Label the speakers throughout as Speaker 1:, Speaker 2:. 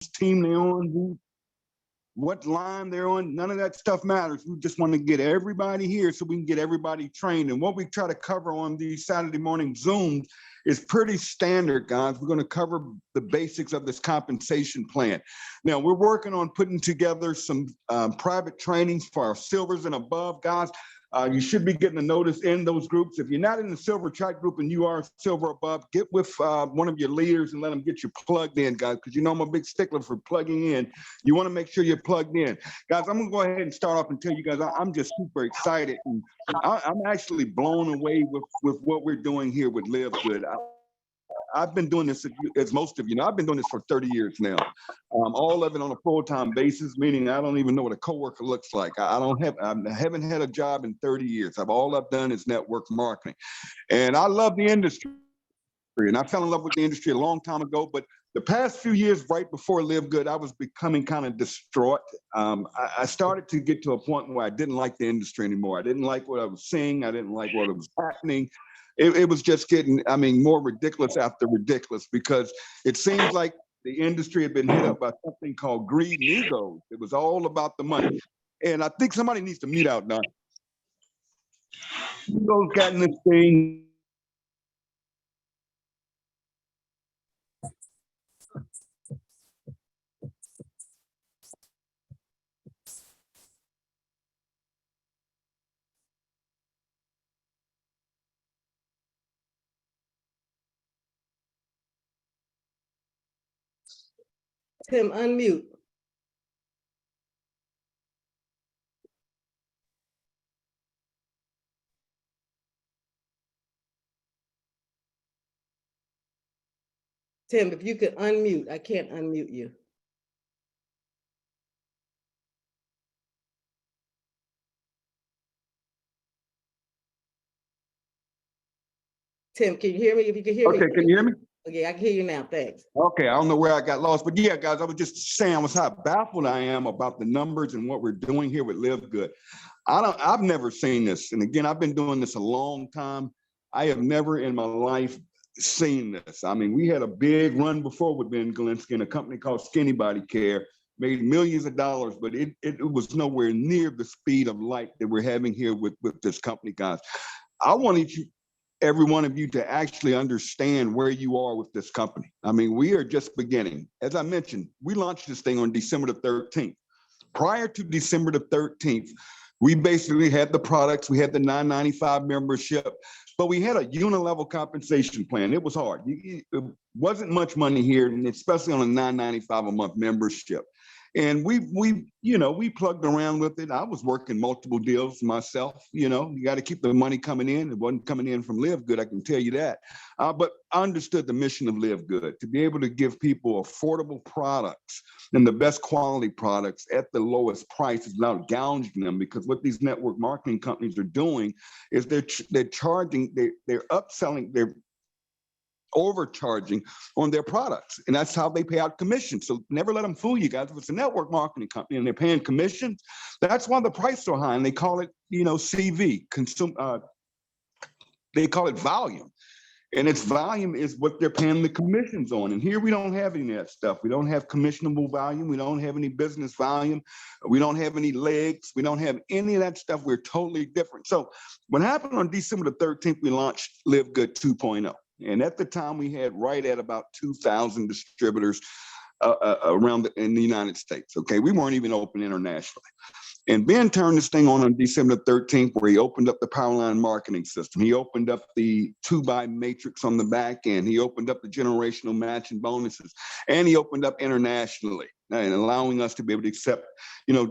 Speaker 1: team they're on, what line they're on, none of that stuff matters. We just want to get everybody here so we can get everybody trained. And what we try to cover on these Saturday morning Zooms is pretty standard, guys. We're going to cover the basics of this compensation plan. Now, we're working on putting together some private trainings for our silvers and above, guys. You should be getting a notice in those groups. If you're not in the silver chat group and you are silver above, get with one of your leaders and let them get you plugged in, guys, because you know I'm a big stickler for plugging in. You want to make sure you're plugged in. Guys, I'm going to go ahead and start off and tell you guys I'm just super excited. And I'm actually blown away with what we're doing here with Live Good. I've been doing this, as most of you know, I've been doing this for 30 years now. All of it on a full-time basis, meaning I don't even know what a coworker looks like. I haven't had a job in 30 years. All I've done is network marketing. And I love the industry. And I fell in love with the industry a long time ago, but the past few years, right before Live Good, I was becoming kind of distraught. I started to get to a point where I didn't like the industry anymore. I didn't like what I was seeing. I didn't like what was happening. It was just getting, more ridiculous after ridiculous, because it seems like the industry had been hit up by something called greed and ego. It was all about the money. And I think somebody needs to mute out now. Ego's gotten this thing.
Speaker 2: Tim, unmute. Tim, if you could unmute, I can't unmute you. Tim, can you hear me? If you can hear me.
Speaker 1: Okay, can you hear me?
Speaker 2: Okay, I can hear you now, thanks.
Speaker 1: Okay, I don't know where I got lost, but yeah, guys, I was just saying how baffled I am about the numbers and what we're doing here with Live Good. I've never seen this. And again, I've been doing this a long time. I have never in my life seen this. We had a big run before with Ben Galinsky and a company called Skinny Body Care, made millions of dollars, but it was nowhere near the speed of light that we're having here with this company, guys. I wanted every one of you to actually understand where you are with this company. We are just beginning. As I mentioned, we launched this thing on December the 13th. Prior to December the 13th, we basically had the products, we had the $9.95 membership, but we had a unilevel compensation plan. It was hard. It wasn't much money here, and especially on a $9.95 a month membership. And we plugged around with it. I was working multiple deals myself. You got to keep the money coming in. It wasn't coming in from Live Good, I can tell you that. But I understood the mission of Live Good, to be able to give people affordable products and the best quality products at the lowest prices without gouging them. Because what these network marketing companies are doing is they're charging, they're upselling, they're overcharging on their products, and that's how they pay out commissions. So never let them fool you guys. If it's a network marketing company and they're paying commissions, that's why the price is so high, and they call it CV, they call it volume, and its volume is what they're paying the commissions on. And here we don't have any of that stuff. We don't have commissionable volume. We don't have any business volume. We don't have any legs. We don't have any of that stuff. We're totally different. So what happened on December the 13th, we launched Live Good 2.0. And at the time, we had right at about 2,000 distributors around in the United States. Okay, we weren't even open internationally. And Ben turned this thing on December 13th, where he opened up the Powerline marketing system. He opened up the 2x matrix on the back end. He opened up the generational matching bonuses, and he opened up internationally and allowing us to be able to accept,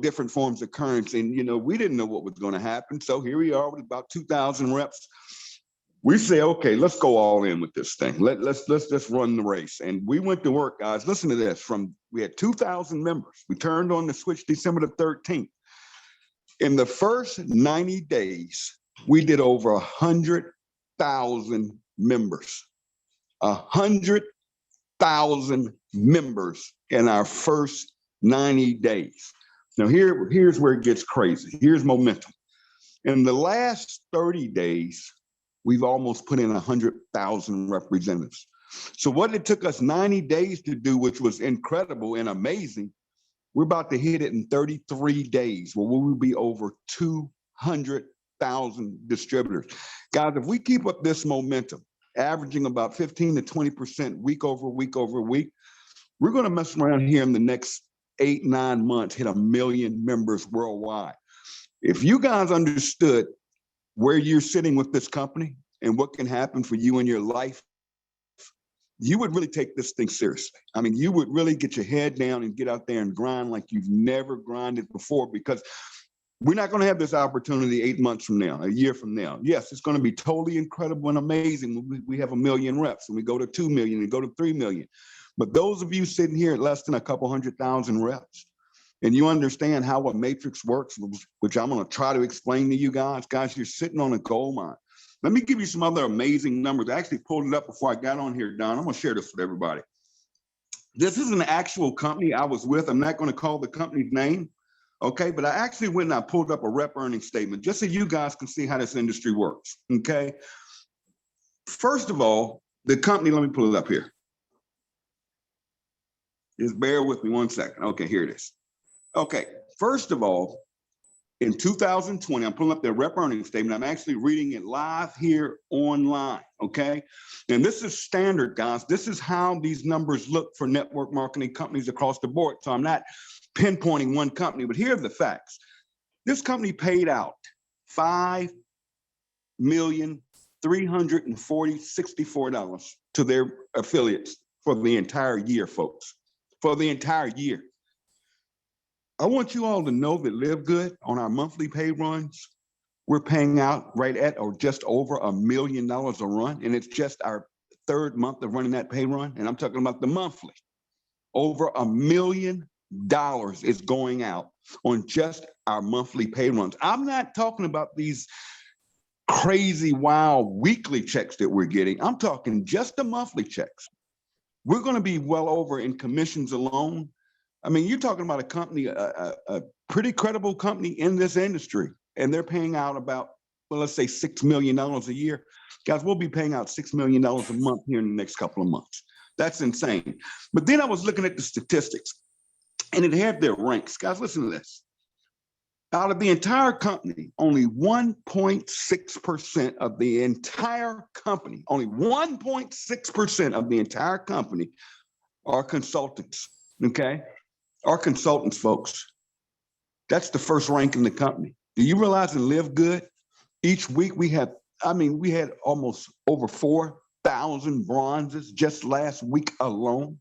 Speaker 1: different forms of currency. And, we didn't know what was going to happen. So here we are with about 2,000 reps. We say, okay, let's go all in with this thing. Let's just run the race. And we went to work, guys. Listen to this. We had 2,000 members. We turned on the switch December the 13th. In the first 90 days, we did over 100,000 members. 100,000 members in our first 90 days. Now, here's where it gets crazy. Here's momentum. In the last 30 days, we've almost put in 100,000 representatives. So what it took us 90 days to do, which was incredible and amazing, we're about to hit it in 33 days, where we will be over 200,000 distributors. Guys, if we keep up this momentum, averaging about 15 to 20% week over week over week, we're going to mess around here in the next 8-9 months, hit 1 million members worldwide. If you guys understood where you're sitting with this company and what can happen for you in your life, you would really take this thing seriously. I mean, you would really get your head down and get out there and grind like you've never grinded before, because we're not going to have this opportunity 8 months from now, a year from now. Yes, it's going to be totally incredible and amazing when we have 1 million reps and we go to 2 million and go to 3 million. But those of you sitting here at less than a couple 100,000 reps, and you understand how a matrix works, which I'm going to try to explain to you guys, you're sitting on a gold mine. Let me give you some other amazing numbers. I actually pulled it up before I got on here, Don. I'm going to share this with everybody. This is an actual company I was with. I'm not going to call the company's name, okay? But I actually went and I pulled up a rep earnings statement just so you guys can see how this industry works, okay? First of all, the company, let me pull it up here. Just bear with me 1 second. Okay, here it is. Okay, first of all, in 2020, I'm pulling up their rep earnings statement. I'm actually reading it live here online, okay? And this is standard, guys. This is how these numbers look for network marketing companies across the board. So I'm not pinpointing one company, but here are the facts. This company paid out $5,364,000 to their affiliates for the entire year, folks, for the entire year. I want you all to know that Live Good on our monthly pay runs, we're paying out right at or just over $1 million a run. And it's just our 3rd month of running that pay run. And I'm talking about the monthly. Over $1 million is going out on just our monthly pay runs. I'm not talking about these crazy, wild weekly checks that we're getting. I'm talking just the monthly checks. We're going to be well over in commissions alone. I mean, you're talking about a company, a pretty credible company in this industry, and they're paying out about, well, let's say $6 million a year. Guys, we'll be paying out $6 million a month here in the next couple of months. That's insane. But then I was looking at the statistics, and it had their ranks. Guys, listen to this. Out of the entire company, only 1.6% of the entire company, only 1.6% of the entire company are consultants, okay? Our consultants, folks. That's the first rank in the company. Do you realize in Live Good, each week we had almost over 4,000 bronzes just last week alone.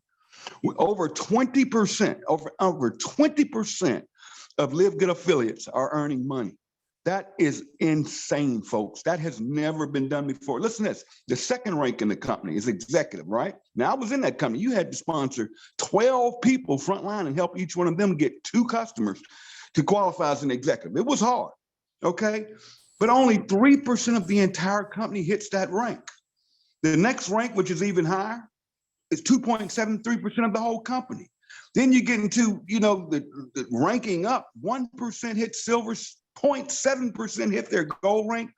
Speaker 1: Over 20%, over 20% of Live Good affiliates are earning money. That is insane, folks. That has never been done before. Listen to this. The second rank in the company is executive, right? Now, I was in that company. You had to sponsor 12 people frontline and help each one of them get 2 customers to qualify as an executive. It was hard, okay? But only 3% of the entire company hits that rank. The next rank, which is even higher, is 2.73% of the whole company. Then you get into, the ranking up. 1% hit silver, 0.7% hit their gold rank,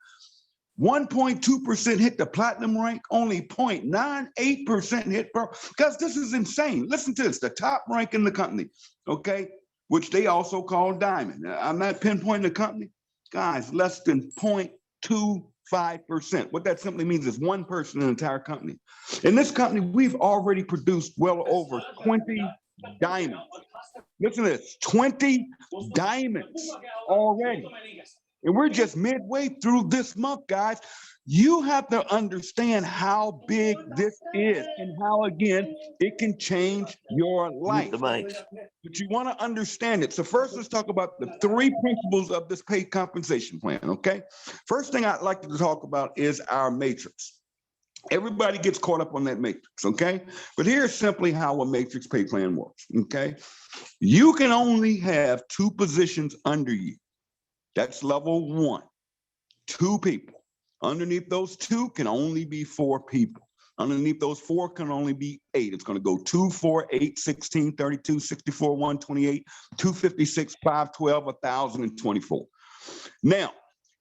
Speaker 1: 1.2% hit the platinum rank, only 0.98% hit pro. Because this is insane. Listen to this, the top rank in the company, okay, which they also call diamond. I'm not pinpointing the company. Guys, less than 0.25%. What that simply means is one person in the entire company. In this company, we've already produced well over 20 diamonds. Listen to this, 20 diamonds already. And we're just midway through this month, guys. You have to understand how big this is and how, again, it can change your life. But you want to understand it. So first, let's talk about the 3 principles of this paid compensation plan, okay? First thing I'd like to talk about is our matrix. Everybody gets caught up on that matrix, okay? But here's simply how a matrix pay plan works, okay? You can only have 2 positions under you. That's level 1, 2 people. Underneath those 2 can only be 4 people. Underneath those 4 can only be 8. It's going to go 2, 4, 8, 16, 32, 64, 128, 256, 512, 1,024. Now,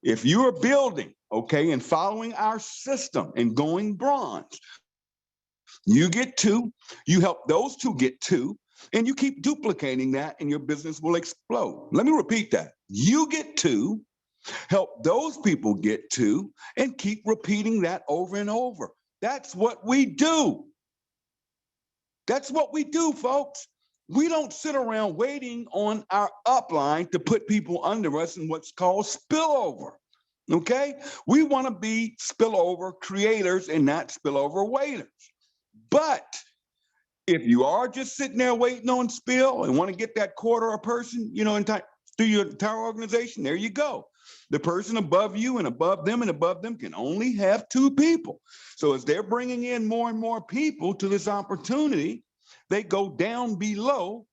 Speaker 1: if you are building, okay, and following our system and going bronze, You get 2, you help those 2 get 2, and you keep duplicating that and your business will explode. Let me repeat that. You get 2, help those people get 2, and keep repeating that over and over. That's what we do. That's what we do, folks. We don't sit around waiting on our upline to put people under us in what's called spillover. Okay? We want to be spillover creators and not spillover waiters. But if you are just sitting there waiting on spill and want to get that quarter a person, you know, through your entire organization, there you go. The person above you and above them can only have 2 people. So as they're bringing in more and more people to this opportunity, they go down below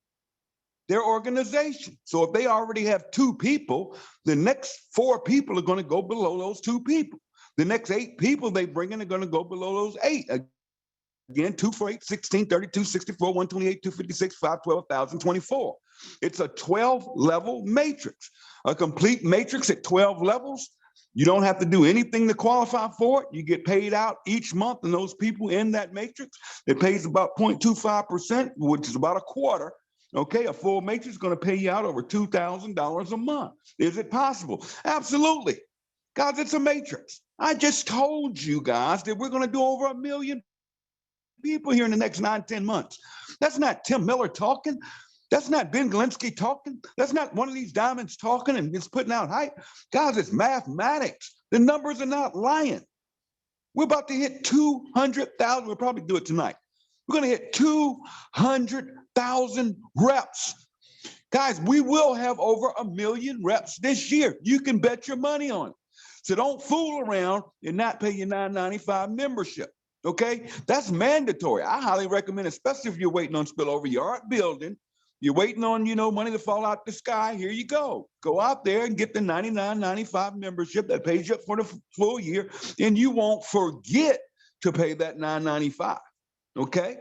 Speaker 1: their organization. So if they already have 2 people, the next 4 people are going to go below those 2 people. The next 8 people they bring in are going to go below those 8. Again, 2 for 8, 16, 32, 64, 128, 256, 512, 1,024. It's a 12-level matrix, a complete matrix at 12 levels. You don't have to do anything to qualify for it. You get paid out each month, and those people in that matrix, it pays about 0.25%, which is about a quarter. Okay, a full matrix is going to pay you out over $2,000 a month. Is it possible? Absolutely. Guys, it's a matrix. I just told you guys that we're going to do over 1 million people here in the next 9-10 months. That's not Tim Miller talking. That's not Ben Glinsky talking. That's not one of these diamonds talking and just putting out hype. Guys, it's mathematics. The numbers are not lying. We're about to hit 200,000. We'll probably do it tonight. We're going to hit 200,000 reps. Guys, we will have over 1 million reps this year. You can bet your money on it. So don't fool around and not pay your $9.95 membership. Okay, that's mandatory. I highly recommend, especially if you're waiting on spillover, you aren't building, you're waiting on, you know, money to fall out the sky. Here you go. Go out there and get the $99.95 membership that pays you up for the full year, and you won't forget to pay that $9.95. Okay.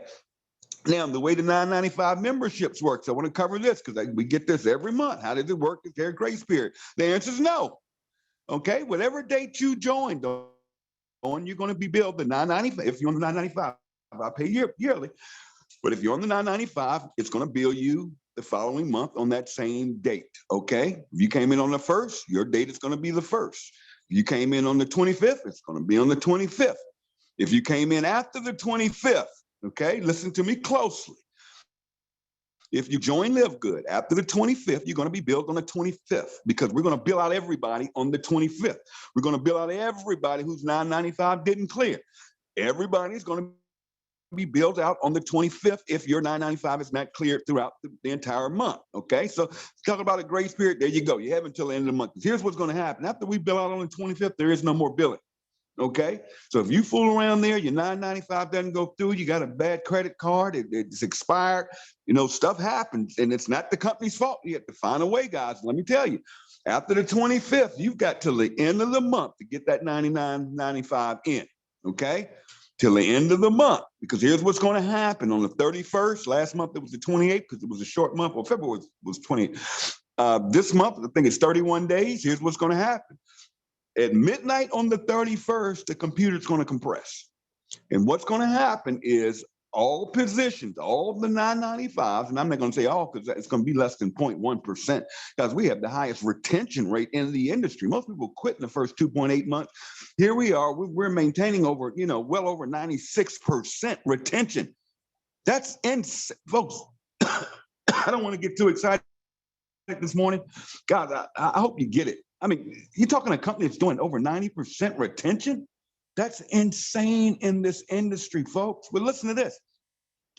Speaker 1: Now, the way the $9.95 memberships works, I want to cover this because we get this every month. How does it work? Is there a grace period? The answer is no. Okay, whatever date you joined on, you're going to be billed the $9.95. If you're on the $9.95, I pay yearly. But if you're on the $9.95, it's going to bill you the following month on that same date. Okay. If you came in on the 1st, your date is going to be the 1st. If you came in on the 25th, it's going to be on the 25th. If you came in after the 25th, okay, listen to me closely. If you join Live Good after the 25th, you're going to be billed on the 25th because we're going to bill out everybody on the 25th. We're going to bill out everybody whose $9.95 didn't clear. Everybody's going to be billed out on the 25th if your $9.95 is not cleared throughout the entire month. Okay, so talk about a grace period. There you go. You have until the end of the month. Here's what's going to happen. After we bill out on the 25th, there is no more billing. Okay, so if you fool around there, your $9.95 doesn't go through, you got a bad credit card, it's expired, you know, stuff happens, and it's not the company's fault. You have to find a way, guys. Let me tell you, after the 25th, you've got till the end of the month to get that $99.95 in. Okay, till the end of the month, because here's what's going to happen on the 31st. Last month it was the 28th because it was a short month. Well, February was 28. This month, I think it's 31 days. Here's what's going to happen. At midnight on the 31st, the computer's going to compress. And what's going to happen is all positions, all the $9.95s, and I'm not going to say all because it's going to be less than 0.1%, because we have the highest retention rate in the industry. Most people quit in the first 2.8 months. Here we are, we're maintaining over, you know, well over 96% retention. That's insane, folks. I don't want to get too excited this morning. Guys, I hope you get it. I mean, you're talking a company that's doing over 90% retention? That's insane in this industry, folks. But listen to this.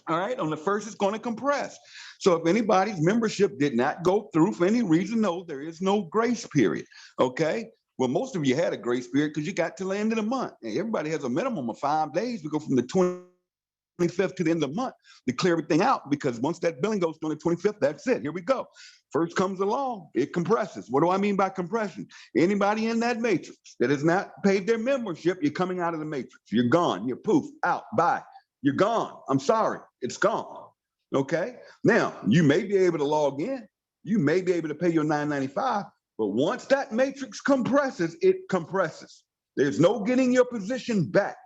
Speaker 1: All right, on the 1st, it's going to compress. So if anybody's membership did not go through for any reason, no, there is no grace period. Okay. Well, most of you had a grace period because you got to the end of the month. And everybody has a minimum of 5 days. We go from the 25th to the end of the month to clear everything out, because once that billing goes to the 25th, that's it. Here we go. First comes along, it compresses. What do I mean by compression? Anybody in that matrix that has not paid their membership, you're coming out of the matrix. You're gone. You're poof, out, bye. You're gone. I'm sorry, it's gone. Okay. Now, you may be able to log in. You may be able to pay your $9.95, but once that matrix compresses, it compresses. There's no getting your position back.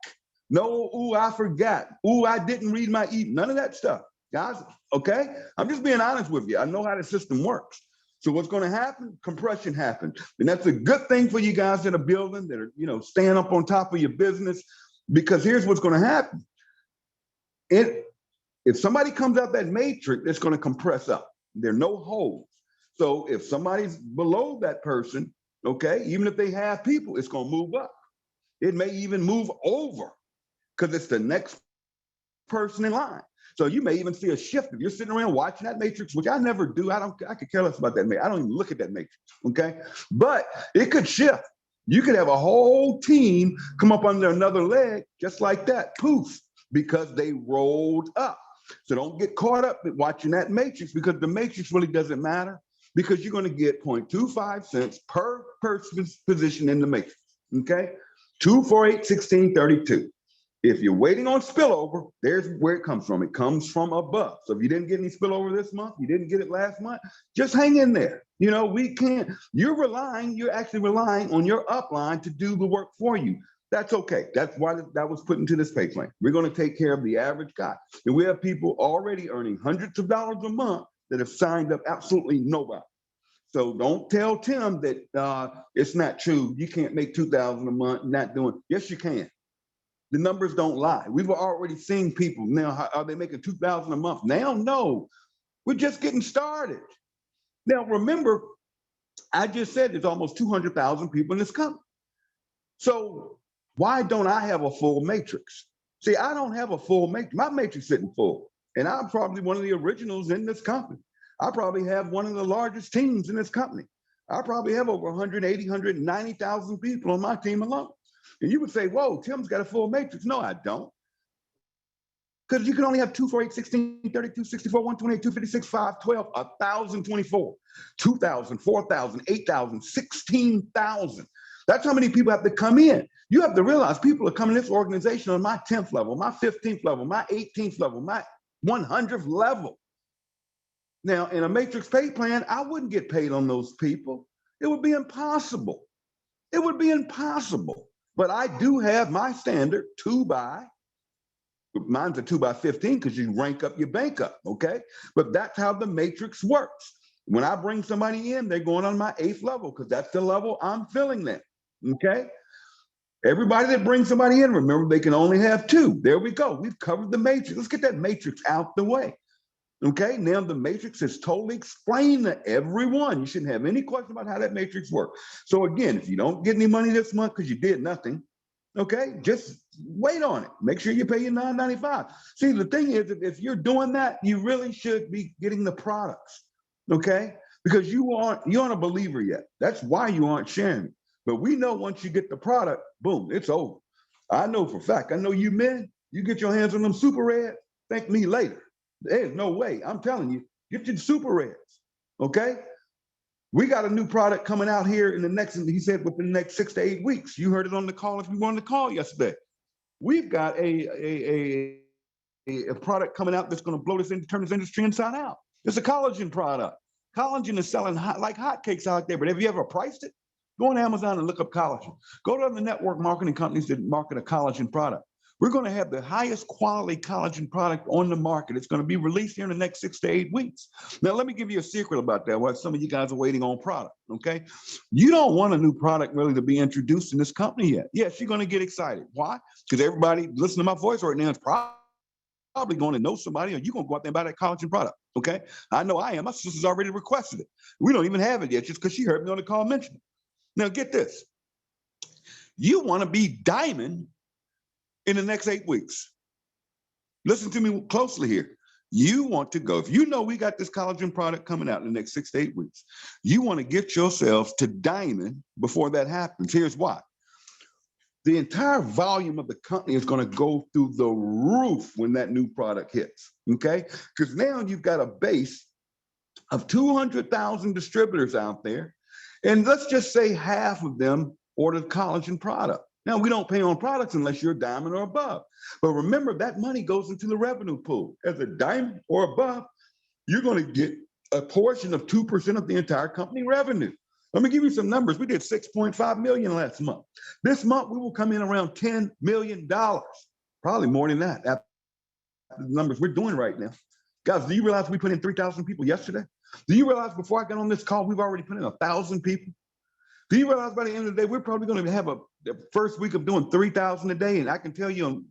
Speaker 1: No, ooh, I forgot. Ooh, I didn't read my email. None of that stuff, guys. Okay, I'm just being honest with you. I know how the system works. So what's going to happen? Compression happens, and that's a good thing for you guys that are building, that are staying up on top of your business. Because here's what's going to happen: if somebody comes out that matrix, it's going to compress up. There are no holes. So if somebody's below that person, okay, even if they have people, it's going to move up. It may even move over because it's the next person in line. So you may even see a shift if you're sitting around watching that matrix, which I never do. I could care less about that matrix. I don't even look at that matrix, okay? But it could shift. You could have a whole team come up under another leg just like that, poof, because they rolled up. So don't get caught up with watching that matrix, because the matrix really doesn't matter, because you're going to get 0.25 cents per person's position in the matrix, okay? 2, 4, 8, 16, 32. If you're waiting on spillover, there's where it comes from. It comes from above. So if you didn't get any spillover this month, you didn't get it last month, just hang in there. We can't, you're actually relying on your upline to do the work for you. That's okay. That's why that was put into this pay plan. We're going to take care of the average guy. And we have people already earning hundreds of dollars a month that have signed up absolutely nobody. So don't tell Tim that it's not true. You can't make $2,000 a month, not doing. Yes, you can. The numbers don't lie. We've already seen people now. Are they making $2,000 a month now? No, we're just getting started. Now, remember, I just said there's almost 200,000 people in this company. So why don't I have a full matrix? See, I don't have a full matrix. My matrix isn't full. And I'm probably one of the originals in this company. I probably have one of the largest teams in this company. I probably have over 180, 190,000 people on my team alone. And you would say, whoa, Tim's got a full matrix. No, I don't. Because you can only have 2, 4, 8, 16, 32, 64, 128, 256, 5, 12, 1,024, 2,000, 4,000, 8,000, 16,000. That's how many people have to come in. You have to realize people are coming to this organization on my 10th level, my 15th level, my 18th level, my 100th level. Now, in a matrix pay plan, I wouldn't get paid on those people. It would be impossible. It would be impossible. But I do have my standard 2 by, mine's a 2 by 15 because you rank up your bank up, okay? But that's how the matrix works. When I bring somebody in, they're going on my 8th level because that's the level I'm filling them, okay? Everybody that brings somebody in, remember, they can only have 2. There we go. We've covered the matrix. Let's get that matrix out the way. Okay, now the matrix is totally explained to everyone. You shouldn't have any question about how that matrix works. So again, if you don't get any money this month because you did nothing, okay, just wait on it. Make sure you pay your $9.95. See, the thing is, if you're doing that, you really should be getting the products, okay? Because you aren't a believer yet. That's why you aren't sharing. But we know once you get the product, boom, it's over. I know for a fact. I know you men, you get your hands on them super red, thank me later. There's no way. I'm telling you, get your super reds, okay? We got a new product coming out here in the next, he said within the next 6 to 8 weeks. You heard it on the call if you wanted to call yesterday. We've got a product coming out that's going to blow turn this industry inside out. It's a collagen product. Collagen is selling like hotcakes out there, but have you ever priced it? Go on Amazon and look up collagen. Go to the network marketing companies that market a collagen product. We're going to have the highest quality collagen product on the market. It's going to be released here in the next 6 to 8 weeks. Now, let me give you a secret about that, while some of you guys are waiting on product, okay? You don't want a new product really to be introduced in this company yet. Yes, you're going to get excited. Why? Because everybody listening to my voice right now is probably going to know somebody, or you're going to go out there and buy that collagen product, okay? I know I am. My sister's already requested it. We don't even have it yet just because she heard me on the call mention it. Now, get this. You want to be diamond in the next 8 weeks. Listen to me closely here. You want to go, if you know we got this collagen product coming out in the next 6 to 8 weeks, you want to get yourselves to diamond before that happens. Here's why. The entire volume of the company is going to go through the roof when that new product hits, okay? Because now you've got a base of 200,000 distributors out there, and let's just say half of them ordered collagen product. Now, we don't pay on products unless you're a diamond or above. But remember, that money goes into the revenue pool. As a diamond or above, you're going to get a portion of 2% of the entire company revenue. Let me give you some numbers. We did $6.5 million last month. This month, we will come in around $10 million. Probably more than that. After the numbers we're doing right now. Guys, do you realize we put in 3,000 people yesterday? Do you realize before I got on this call, we've already put in 1,000 people? Do you realize by the end of the day, we're probably going to have the first week of doing 3,000 a day? And I can tell you on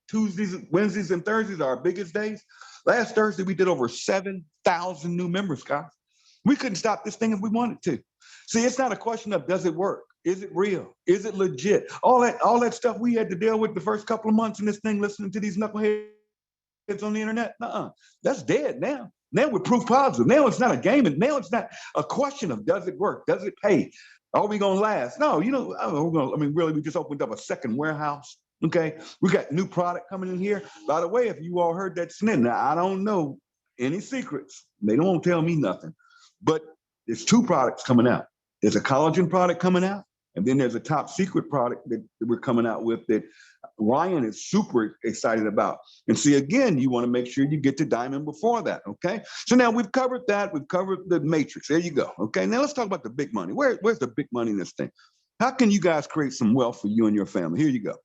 Speaker 1: Tuesdays, Wednesdays, and Thursdays are our biggest days. Last Thursday, we did over 7,000 new members, guys. We couldn't stop this thing if we wanted to. See, it's not a question of does it work? Is it real? Is it legit? All that stuff we had to deal with the first couple of months in this thing, listening to these knuckleheads on the internet. That's dead now. Now we're proof positive. Now it's not a game, and now it's not a question of does it work? Does it pay? Are we gonna last? No, really, we just opened up a second warehouse. Okay, we got new product coming in here. By the way, if you all heard that snit, now I don't know any secrets. They don't tell me nothing, but there's two products coming out. There's a collagen product coming out, and then there's a top secret product that we're coming out with that Ryan is super excited about. And see, again, you want to make sure you get to Diamond before that, okay? So now we've covered that. We've covered the matrix. There you go, okay? Now let's talk about the big money. Where's the big money in this thing? How can you guys create some wealth for you and your family? Here you go.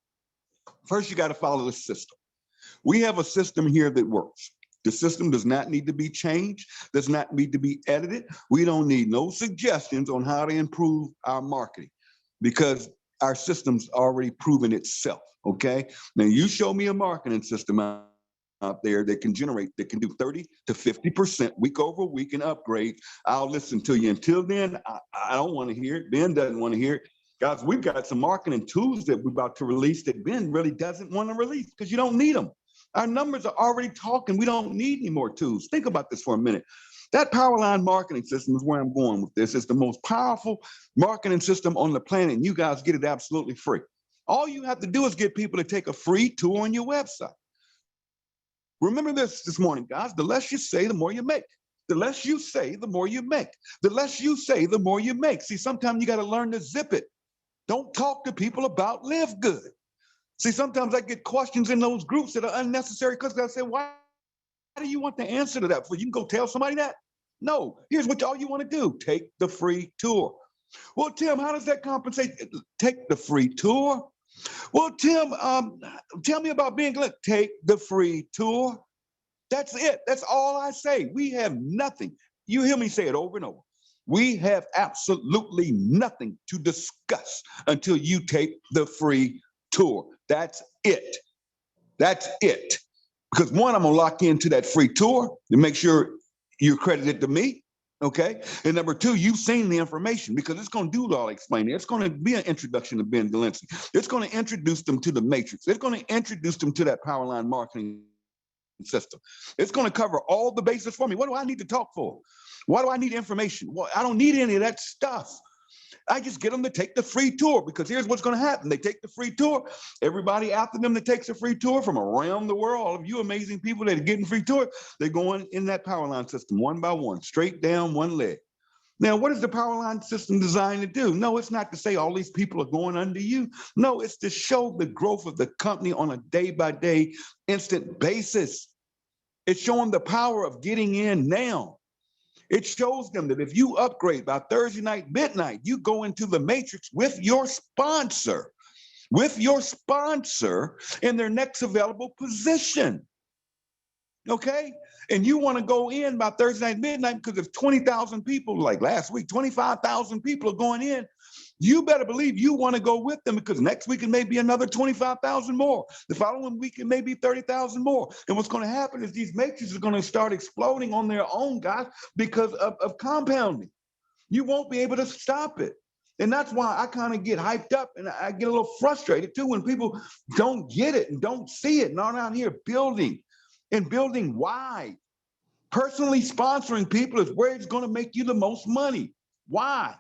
Speaker 1: First, you got to follow the system. We have a system here that works. The system does not need to be changed, does not need to be edited. We don't need no suggestions on how to improve our marketing because our system's already proven itself, okay? Now you show me a marketing system out there that can do 30 to 50% week over week and upgrade. I'll listen to you. Until then, I don't want to hear it. Ben doesn't want to hear it. Guys, we've got some marketing tools that we're about to release that Ben really doesn't want to release because you don't need them. Our numbers are already talking. We don't need any more tools. Think about this for a minute. That Powerline marketing system is where I'm going with this. It's the most powerful marketing system on the planet, and you guys get it absolutely free. All you have to do is get people to take a free tour on your website. Remember this morning, guys. The less you say, the more you make. The less you say, the more you make. The less you say, the more you make. See, sometimes you got to learn to zip it. Don't talk to people about live good. See, sometimes I get questions in those groups that are unnecessary because I say, why do you want the answer to that? You can go tell somebody that? No, here's what all you want to do. Take the free tour. Well, Tim, how does that compensate? Take the free tour. Well, Tim, tell me about being glad. Take the free tour. That's it. That's all I say. We have nothing. You hear me say it over and over. We have absolutely nothing to discuss until you take the free tour. That's it. That's it. Because one, I'm gonna lock into that free tour to make sure you're credited to me, okay? And number two, you've seen the information because it's gonna do all explaining. It's gonna be an introduction to Ben Delancey. It's gonna introduce them to the matrix. It's gonna introduce them to that Powerline marketing system. It's gonna cover all the bases for me. What do I need to talk for? Why do I need information? Well, I don't need any of that stuff. I just get them to take the free tour because here's what's going to happen. They take the free tour. Everybody after them that takes a free tour from around the world, all of you amazing people that are getting free tour, they're going in that Powerline system one by one, straight down one leg. Now, what is the Powerline system designed to do? No, it's not to say all these people are going under you. No, it's to show the growth of the company on a day-by-day, instant basis. It's showing the power of getting in now. It shows them that if you upgrade by Thursday night, midnight, you go into the matrix with your sponsor in their next available position. Okay? And you want to go in by Thursday night, midnight, because if 20,000 people, like last week, 25,000 people are going in, you better believe you want to go with them because next week it may be another 25,000 more. The following week it may be 30,000 more. And what's going to happen is these matrices are going to start exploding on their own, guys, because of compounding. You won't be able to stop it. And that's why I kind of get hyped up and I get a little frustrated too when people don't get it and don't see it and aren't out here building and building wide. Personally sponsoring people is where it's going to make you the most money. Why?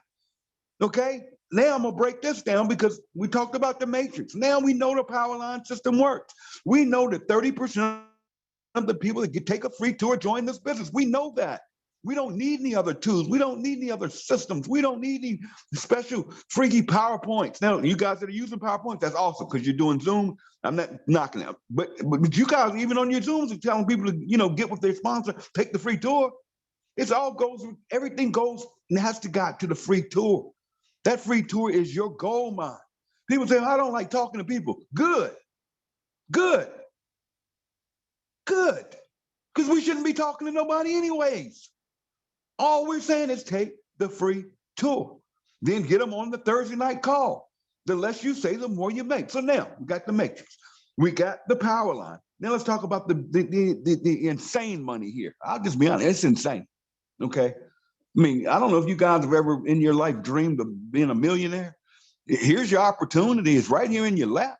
Speaker 1: Okay? Now I'm going to break this down because we talked about the matrix. Now we know the Powerline system works. We know that 30% of the people that take a free tour join this business. We know that. We don't need any other tools. We don't need any other systems. We don't need any special freaky PowerPoints. Now, you guys that are using PowerPoints, that's awesome because you're doing Zoom. I'm not knocking it. But you guys, even on your Zooms, are telling people to, get with their sponsor, take the free tour. Everything goes and has to go to the free tour. That free tour is your gold mine. People say, I don't like talking to people. Good. Good, good. Because we shouldn't be talking to nobody anyways. All we're saying is take the free tour. Then get them on the Thursday night call. The less you say, the more you make. So now we got the matrix. We got the power line. Now let's talk about the insane money here. I'll just be honest, it's insane. Okay. I mean, I don't know if you guys have ever in your life dreamed of being a millionaire. Here's your opportunity. It's right here in your lap.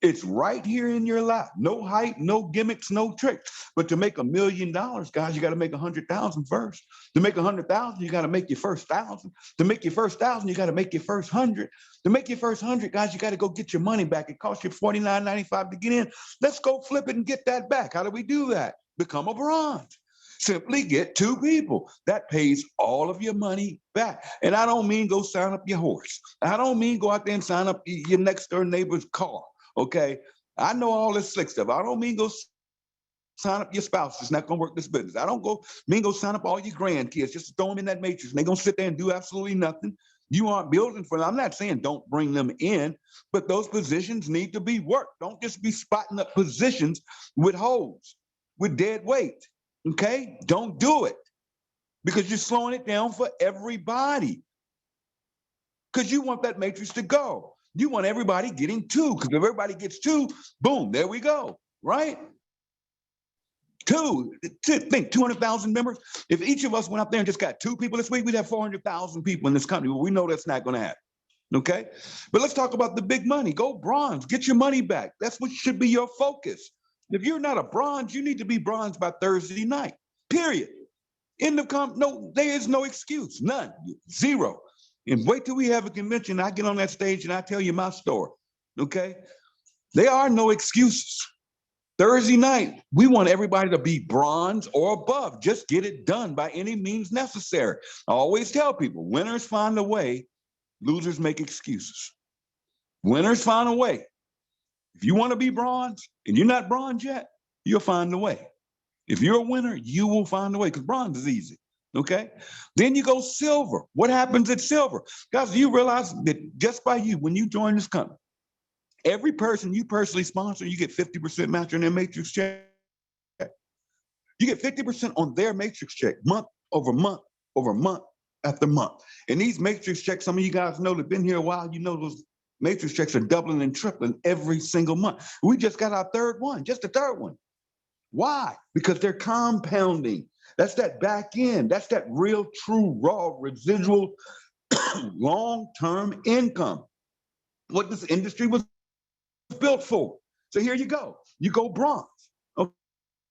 Speaker 1: It's right here in your lap. No hype, no gimmicks, no tricks. But to make $1 million, guys, you got to make 100,000 first. To make 100,000, you got to make your first 1,000. To make your first 1,000, you got to make your first 100. To make your first 100, guys, you got to go get your money back. It costs you $49.95 to get in. Let's go flip it and get that back. How do we do that? Become a bronze. Simply get 2 people. That pays all of your money back. And I don't mean go sign up your horse. I don't mean go out there and sign up your next door neighbor's car. Okay, I know all this slick stuff. I don't mean go sign up your spouse. It's not gonna work this business. I don't mean go sign up all your grandkids just to throw them in that matrix. And they're gonna sit there and do absolutely nothing. You aren't building for them. I'm not saying don't bring them in, but those positions need to be worked. Don't just be spotting up positions with holes, with dead weight. Okay, don't do it because you're slowing it down for everybody. Because you want that matrix to go. You want everybody getting 2, because if everybody gets 2, boom, there we go, right? 2, think 200,000 members. If each of us went up there and just got 2 people this week, we'd have 400,000 people in this country. Well, we know that's not going to happen, okay? But let's talk about the big money. Go bronze, get your money back. That's what should be your focus. If you're not a bronze, you need to be bronze by Thursday night, period. End of no, there is no excuse, none, 0. And wait till we have a convention. I get on that stage and I tell you my story. Okay. There are no excuses. Thursday night, we want everybody to be bronze or above. Just get it done by any means necessary. I always tell people, winners find a way, losers make excuses. Winners find a way. If you want to be bronze and you're not bronze yet, you'll find a way. If you're a winner, you will find a way because bronze is easy. Okay, then you go silver. What happens at silver? Guys, do you realize that just by you, when you join this company, every person you personally sponsor, you get 50% match on their matrix check. You get 50% on their matrix check, month over month over month after month. And these matrix checks, some of you guys know that have been here a while, you know those matrix checks are doubling and tripling every single month. We just got our 3rd one, just the 3rd one. Why? Because they're compounding. That's that back end. That's that real, true, raw, residual, long-term income. What this industry was built for. So here you go. You go bronze.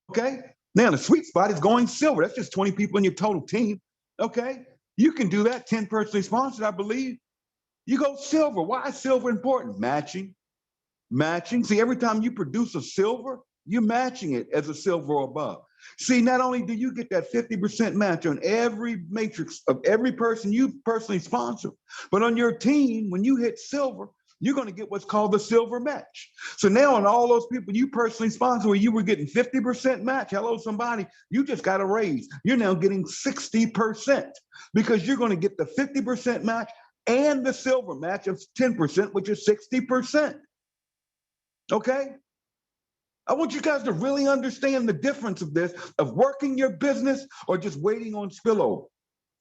Speaker 1: Okay? Now the sweet spot is going silver. That's just 20 people in your total team. Okay? You can do that, 10 personally sponsored, I believe. You go silver. Why is silver important? Matching. Matching. See, every time you produce a silver, you're matching it as a silver or above. See, not only do you get that 50% match on every matrix of every person you personally sponsor, but on your team, when you hit silver, you're going to get what's called the silver match. So now on all those people you personally sponsor where you were getting 50% match, hello, somebody, you just got a raise. You're now getting 60% because you're going to get the 50% match and the silver match of 10%, which is 60%. Okay? I want you guys to really understand the difference of this, of working your business or just waiting on spillover,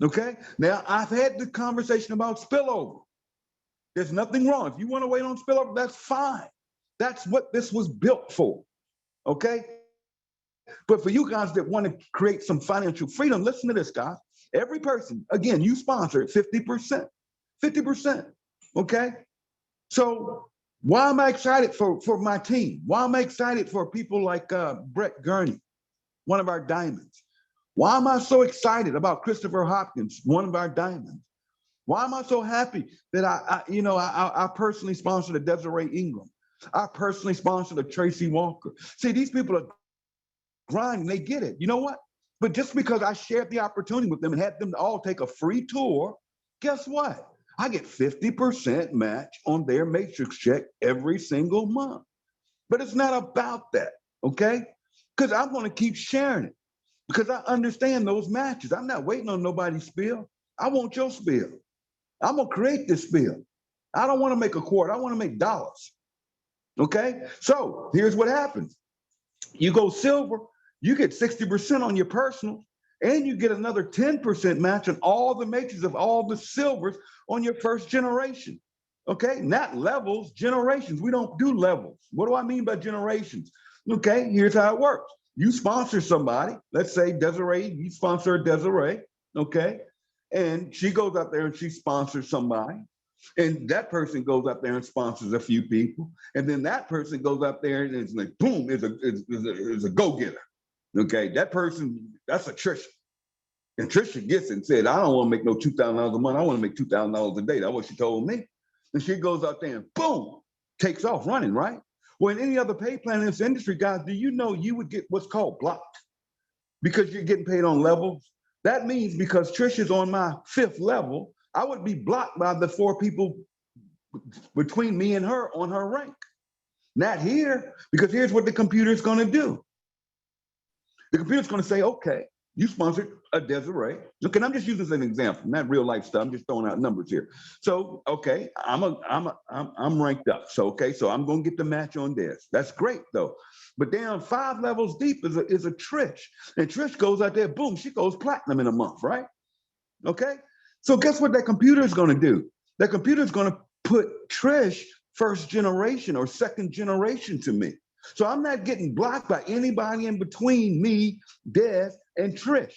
Speaker 1: okay? Now, I've had the conversation about spillover. There's nothing wrong. If you want to wait on spillover, that's fine. That's what this was built for, okay? But for you guys that want to create some financial freedom, listen to this, guys. Every person, again, you sponsor 50%, 50%, okay? So why am I excited for my team? Why am I excited for people like Brett Gurney, one of our diamonds? Why am I so excited about Christopher Hopkins, one of our diamonds? Why am I so happy that I personally sponsored a Desiree Ingram? I personally sponsored a Tracy Walker. See, these people are grinding, they get it. You know what? But just because I shared the opportunity with them and had them all take a free tour, guess what? I get 50% match on their matrix check every single month. But it's not about that, okay? Because I'm going to keep sharing it because I understand those matches. I'm not waiting on nobody's spill. I want your spill. I'm going to create this spill. I don't want to make a quarter. I want to make dollars. Okay, so here's what happens. You go silver, you get 60% on your personal, and you get another 10% match on all the matrices of all the silvers on your first generation. Okay, not levels, generations. We don't do levels. What do I mean by generations? Okay, here's how it works. You sponsor somebody, let's say Desiree, you sponsor Desiree, okay? And she goes out there and she sponsors somebody. And that person goes up there and sponsors a few people. And then that person goes up there and it's like, boom, is a go-getter. Okay, that person, that's a Trisha. And Trisha gets it and said, I don't want to make no $2,000 a month. I want to make $2,000 a day. That's what she told me. And she goes out there and boom, takes off running, right? Well, in any other pay plan in this industry, guys, do you know you would get what's called blocked because you're getting paid on levels? That means because Trisha's on my 5th level, I would be blocked by the 4 people between me and her on her rank. Not here, because here's what the computer is going to do. The computer's going to say, okay, you sponsored a Desiree. Look, and I'm just using this as an example, not real life stuff. I'm just throwing out numbers here. So, okay, I'm ranked up. So, okay, so I'm going to get the match on Des. That's great though. But down 5 levels deep is a Trish, and Trish goes out there, boom, she goes platinum in a month, right? Okay. So guess what that computer is going to do? That computer is going to put Trish first generation or second generation to me. So I'm not getting blocked by anybody in between me, Des, and Trish.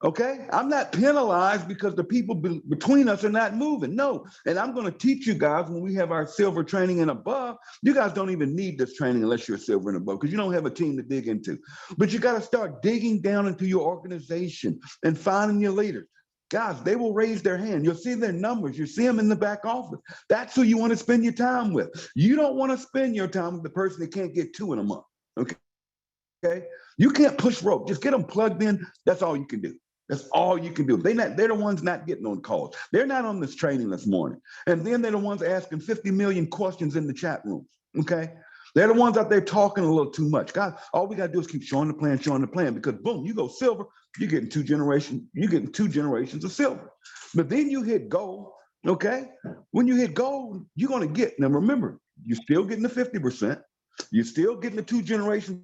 Speaker 1: Okay, I'm not penalized because the people between us are not moving. No, and I'm going to teach you guys when we have our silver training and above. You guys don't even need this training unless you're silver and above because you don't have a team to dig into. But you got to start digging down into your organization and finding your leaders. Guys, they will raise their hand. You'll see their numbers. You see them in the back office. That's who you want to spend your time with. You don't want to spend your time with the person that can't get 2 in a month. Okay, you can't push rope. Just get them plugged in. That's all you can do. That's all you can do. They're the ones not getting on calls. They're not on this training this morning. And then they're the ones asking 50 million questions in the chat rooms. Okay. They're the ones out there talking a little too much. God, all we got to do is keep showing the plan, because boom, you go silver, you're getting 2 generations of silver. But then you hit gold. Okay. When you hit gold, you're going to get, now remember, you're still getting the 50%. You're still getting the 2 generations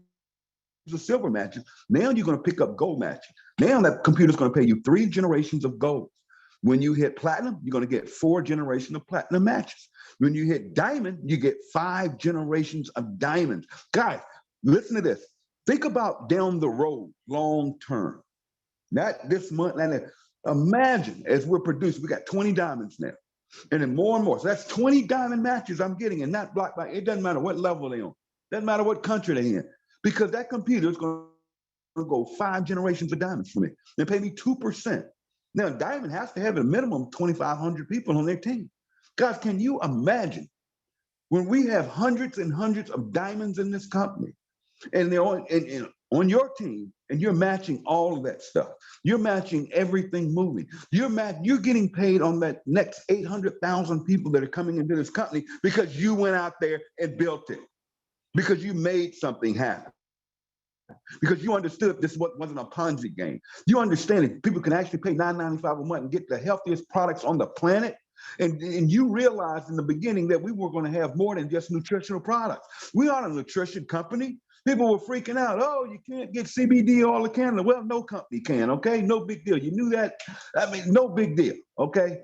Speaker 1: of silver matches. Now you're going to pick up gold matches. Now that computer's going to pay you 3 generations of gold. When you hit platinum, you're going to get 4 generations of platinum matches. When you hit diamond, you get 5 generations of diamonds. Guys, listen to this. Think about down the road, long term. Not this month. Imagine as we're producing, we got 20 diamonds now. And then more and more. So that's 20 diamond matches I'm getting and not blocked by, it doesn't matter what level they're on. Doesn't matter what country they're in. Because that computer is going to go 5 generations of diamonds for me. They pay me 2%. Now, Diamond has to have a minimum of 2,500 people on their team. Guys, can you imagine when we have hundreds and hundreds of diamonds in this company and they're on your team and you're matching all of that stuff. You're matching everything moving. You're getting paid on that next 800,000 people that are coming into this company because you went out there and built it. Because you made something happen. Because you understood this wasn't a Ponzi game. You understand it. People can actually pay $9.95 a month and get the healthiest products on the planet. And you realized in the beginning that we were going to have more than just nutritional products. We are a nutrition company. People were freaking out. Oh, you can't get CBD all in Canada. Well, no company can, okay? No big deal. You knew that? I mean, no big deal, okay?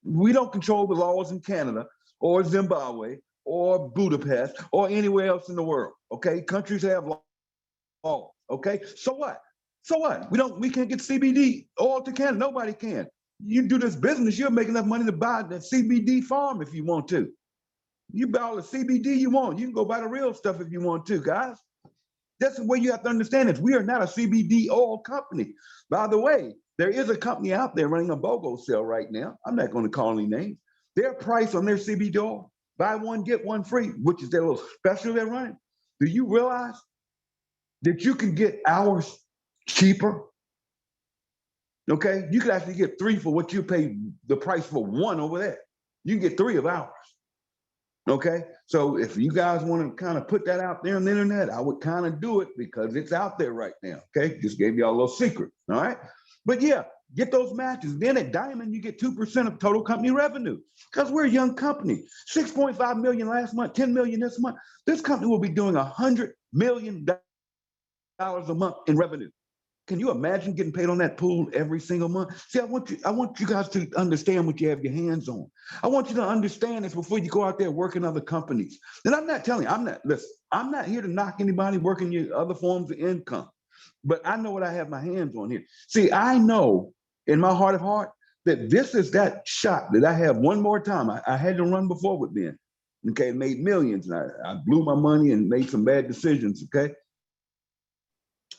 Speaker 1: We don't control the laws in Canada or Zimbabwe or Budapest or anywhere else in the world. Okay, countries have laws. Okay, so what? So what? We can't get CBD all to Canada. Nobody can. You do this business, you're making enough money to buy the CBD farm if you want to. You buy all the CBD you want. You can go buy the real stuff if you want to, guys. That's the way you have to understand it. We are not a CBD oil company. By the way, there is a company out there running a BOGO sale right now. I'm not going to call any names. Their price on their CBD oil, buy one, get one free, which is their little special they're running. Do you realize that you can get hours cheaper? Okay, you could actually get 3 for what you pay the price for 1 over there. You can get 3 of ours. Okay, so if you guys want to kind of put that out there on the internet, I would kind of do it because it's out there right now. Okay, just gave y'all a little secret. All right, but yeah, Get those matches. Then at Diamond, you get 2% of total company revenue because we're a young company. 6.5 million last month, 10 million this month. This company will be doing $100 million a month in revenue. Can you imagine getting paid on that pool every single month? See, I want you guys to understand what you have your hands on. I want you to understand this before you go out there working other companies. And I'm not telling you, listen, I'm not here to knock anybody working your other forms of income, but I know what I have my hands on here. See, I know in my heart of heart that this is that shot that I have one more time. I had to run before with Ben. Okay, made millions, and I blew my money and made some bad decisions. Okay.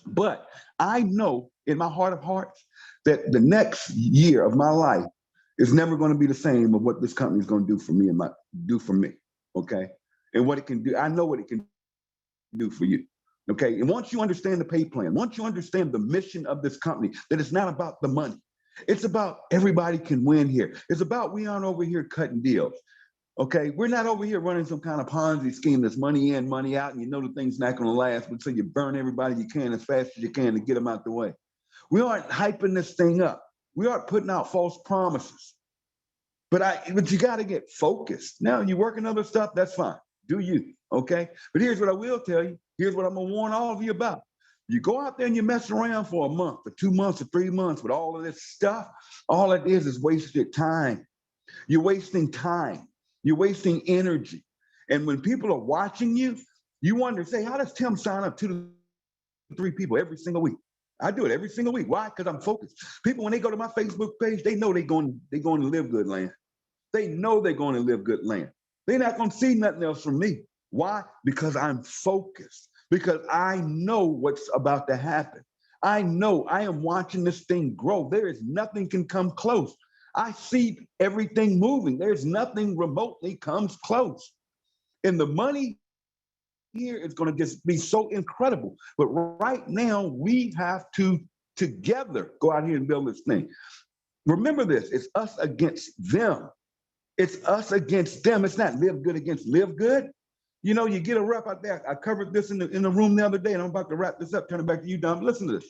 Speaker 1: But I know in my heart of hearts that the next year of my life is never going to be the same of what this company is going to do for me and do for me. Okay. And what it can do, I know what it can do for you. Okay. And once you understand the pay plan, once you understand the mission of this company, that it's not about the money. It's about everybody can win here. It's about we aren't over here cutting deals. Okay, we're not over here running some kind of Ponzi scheme that's money in, money out, and you know the thing's not going to last, but so you burn everybody you can as fast as you can to get them out the way. We aren't hyping this thing up. We aren't putting out false promises. But you got to get focused. Now, you working other stuff, that's fine. Do you, okay? But here's what I will tell you. Here's what I'm going to warn all of you about. You go out there and you mess around for a month, or 2 months, or 3 months with all of this stuff, all it is wasted time. You're wasting time. You're wasting energy. And when people are watching you, you wonder, say, how does Tim sign up 2 to 3 people every single week? I do it every single week. Why? Because I'm focused. People, when they go to my Facebook page, they know they're going to live good land. They know they're going to live good land. They're not going to see nothing else from me. Why? Because I'm focused. Because I know what's about to happen. I know I am watching this thing grow. There is nothing can come close. I see everything moving. There's nothing remotely comes close. And the money here is going to just be so incredible. But right now, we have to together go out here and build this thing. Remember this, it's us against them. It's us against them. It's not Live Good against Live Good. You know, you get a rep out there. I covered this in the room the other day, and I'm about to wrap this up, turn it back to you, Don. Listen to this.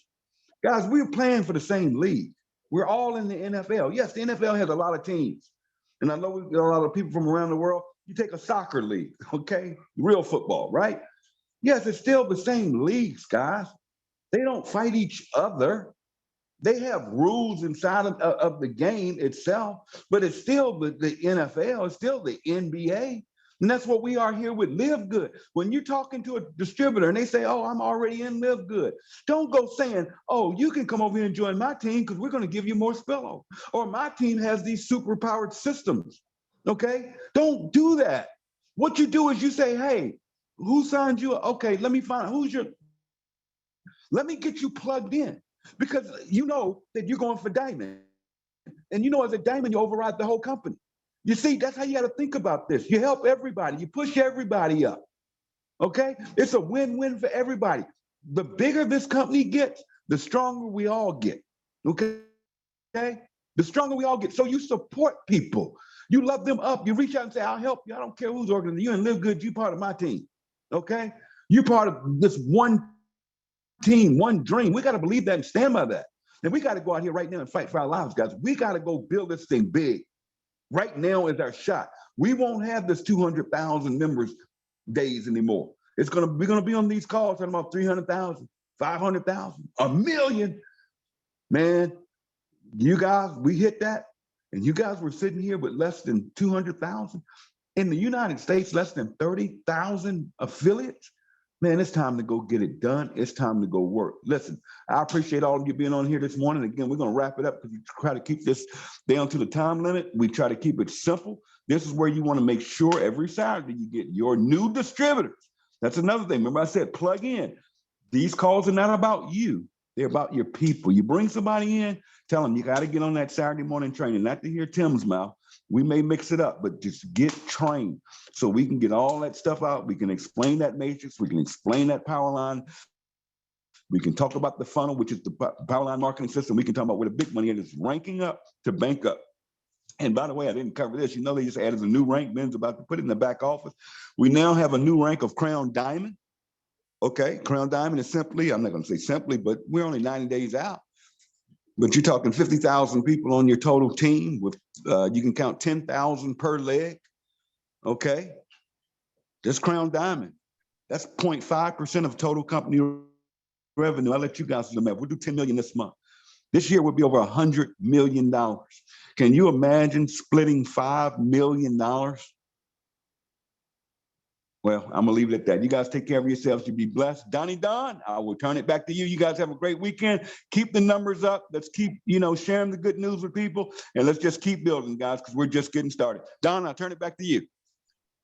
Speaker 1: Guys, we're playing for the same league. We're all in the NFL. Yes, the NFL has a lot of teams. And I know we've got a lot of people from around the world. You take a soccer league, okay? Real football, right? Yes, it's still the same leagues, guys. They don't fight each other. They have rules inside of the game itself, but it's still the NFL, it's still the NBA. And that's what we are here with Live Good. When you're talking to a distributor and they say, oh, I'm already in Live Good, don't go saying, oh, you can come over here and join my team because we're going to give you more spillover. Or my team has these super powered systems. Okay? Don't do that. What you do is you say, hey, who signed you? Okay, let me find let me get you plugged in because you know that you're going for Diamond. And you know, as a Diamond, you override the whole company. You see, that's how you got to think about this. You help everybody. You push everybody up. Okay? It's a win-win for everybody. The bigger this company gets, the stronger we all get. Okay? The stronger we all get. So you support people. You love them up. You reach out and say, I'll help you. I don't care who's organizing. You and Live Good, you're part of my team. Okay? You're part of this one team, one dream. We got to believe that and stand by that. And we got to go out here right now and fight for our lives, guys. We got to go build this thing big. Right now is our shot. We won't have this 200,000 members days anymore. We're gonna be on these calls talking about 300,000, 500,000, 1 million. Man, you guys, we hit that, and you guys were sitting here with less than 200,000. In the United States, less than 30,000 affiliates. Man, it's time to go get it done. It's time to go work. Listen, I appreciate all of you being on here this morning. Again, we're going to wrap it up because we try to keep this down to the time limit. We try to keep it simple. This is where you want to make sure every Saturday you get your new distributors. That's another thing. Remember I said plug in. These calls are not about you. They're about your people. You bring somebody in, tell them you got to get on that Saturday morning training, not to hear Tim's mouth. We may mix it up, but just get trained so we can get all that stuff out. We can explain that matrix. We can explain that power line. We can talk about the funnel, which is the power line marketing system. We can talk about where the big money is ranking up to bank up. And by the way, I didn't cover this. You know, they just added a new rank. Ben's about to put it in the back office. We now have a new rank of Crown Diamond. Okay, Crown Diamond is simply, I'm not going to say simply, but we're only 90 days out. But you're talking 50,000 people on your total team with, you can count 10,000 per leg. Okay. Just Crown Diamond. That's 0.5% of total company revenue. I'll let you guys do the math. We'll do 10 million this month. This year will be over $100 million. Can you imagine splitting $5 million? Well, I'm gonna leave it at that. You guys take care of yourselves. You be blessed. Donnie Don, I will turn it back to you. You guys have a great weekend. Keep the numbers up. Let's keep, sharing the good news with people, and let's just keep building, guys, because we're just getting started. Don, I'll turn it back to you.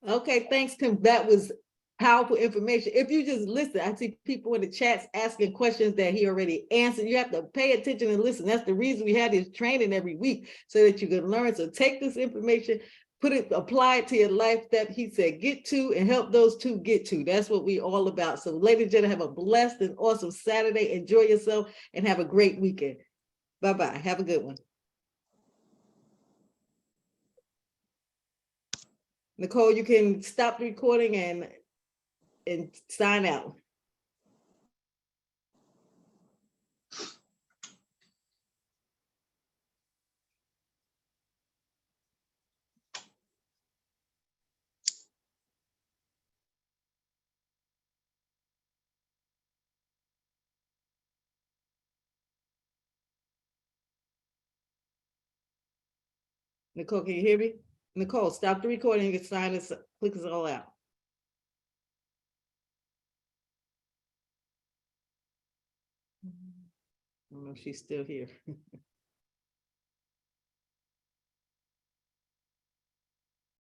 Speaker 2: Okay, thanks, Tim. That was powerful information. If you just listen, I see people in the chats asking questions that he already answered. You have to pay attention and listen. That's the reason we had this training every week, so that you can learn. So take this information, apply it to your life that he said get to, and help those two get to. That's what we all about. So ladies and gentlemen, have a blessed and awesome Saturday. Enjoy yourself and have a great weekend. Bye-bye. Have a good one. Nicole, you can stop the recording and sign out. Nicole, can you hear me? Nicole, stop the recording and sign us, click us all out. I don't know if she's still here.